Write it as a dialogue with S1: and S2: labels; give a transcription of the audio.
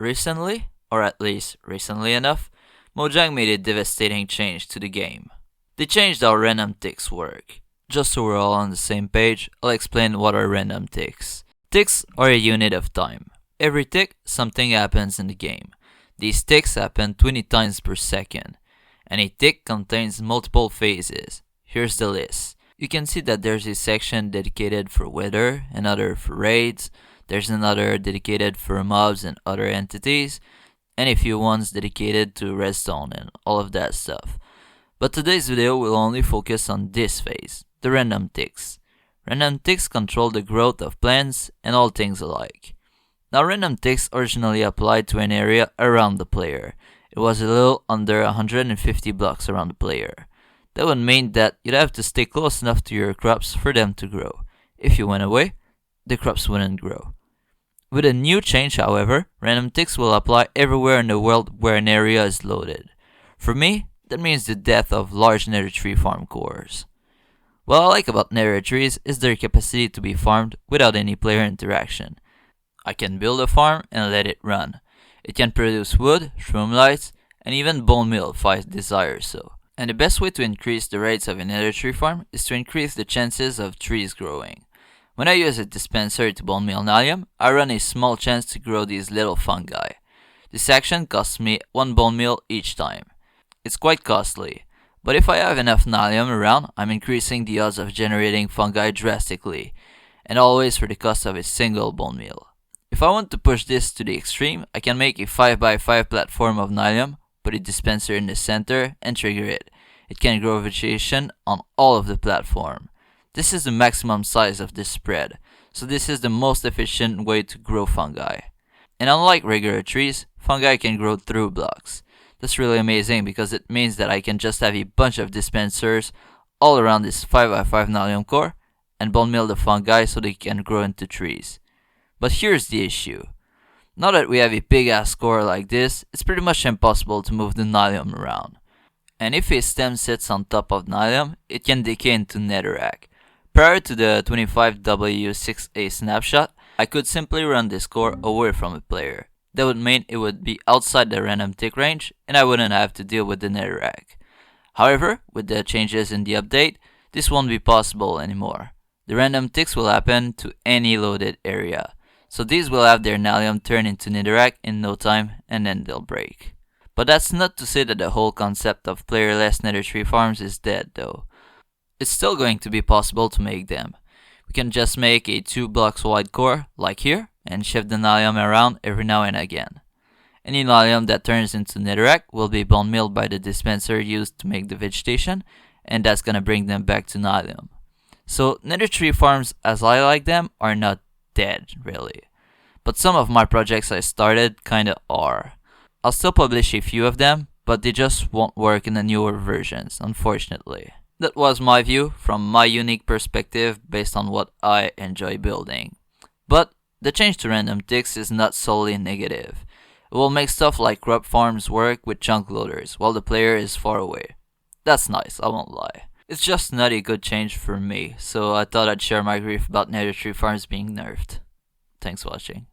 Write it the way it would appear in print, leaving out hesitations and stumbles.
S1: Recently, or at least recently enough, Mojang made a devastating change to the game. They changed how random ticks work. Just so we're all on the same page, I'll explain what are random ticks. Ticks are a unit of time. Every tick, something happens in the game. These ticks happen 20 times per second, and a tick contains multiple phases. Here's the list. You can see that there's a section dedicated for weather, another for raids, there's another dedicated for mobs and other entities, and a few ones dedicated to redstone and all of that stuff. But today's video will only focus on this phase, the random ticks. Random ticks control the growth of plants and all things alike. Now random ticks originally applied to an area around the player. It was a little under 150 blocks around the player. That would mean that you'd have to stay close enough to your crops for them to grow. If you went away, the crops wouldn't grow. With a new change, however, random ticks will apply everywhere in the world where an area is loaded. For me, that means the death of large nether tree farm cores. What I like about nether trees is their capacity to be farmed without any player interaction. I can build a farm and let it run. It can produce wood, shroom lights, and even bone meal if I desire so. And the best way to increase the rates of a nether tree farm is to increase the chances of trees growing. When I use a dispenser to bone meal allium, I run a small chance to grow these little fungi. This action costs me 1 bone meal each time. It's quite costly, but if I have enough allium around, I'm increasing the odds of generating fungi drastically, and always for the cost of a single bone meal. If I want to push this to the extreme, I can make a 5x5 platform of allium, put a dispenser in the center, and trigger it. It can grow vegetation on all of the platform. This is the maximum size of this spread, so this is the most efficient way to grow fungi. And unlike regular trees, fungi can grow through blocks. That's really amazing because it means that I can just have a bunch of dispensers all around this 5x5 allium core and bone meal the fungi so they can grow into trees. But here's the issue. Now that we have a big ass core like this, it's pretty much impossible to move the allium around. And if a stem sits on top of allium, it can decay into netherrack. Prior to the 25W6A snapshot, I could simply run this core away from a player. That would mean it would be outside the random tick range and I wouldn't have to deal with the netherrack. However, with the changes in the update, this won't be possible anymore. The random ticks will happen to any loaded area. So these will have their allium turn into netherrack in no time and then they'll break. But that's not to say that the whole concept of playerless nether tree farms is dead though. It's still going to be possible to make them. We can just make a 2 blocks wide core, like here, and shift the allium around every now and again. Any allium that turns into netherrack will be bone mealed by the dispenser used to make the vegetation, and that's gonna bring them back to allium. So nether tree farms as I like them are not dead, really. But some of my projects I started kinda are. I'll still publish a few of them, but they just won't work in the newer versions, unfortunately. That was my view from my unique perspective based on what I enjoy building. But the change to random ticks is not solely negative. It will make stuff like crop farms work with chunk loaders while the player is far away. That's nice, I won't lie. It's just not a good change for me, so I thought I'd share my grief about nether tree farms being nerfed. Thanks for watching.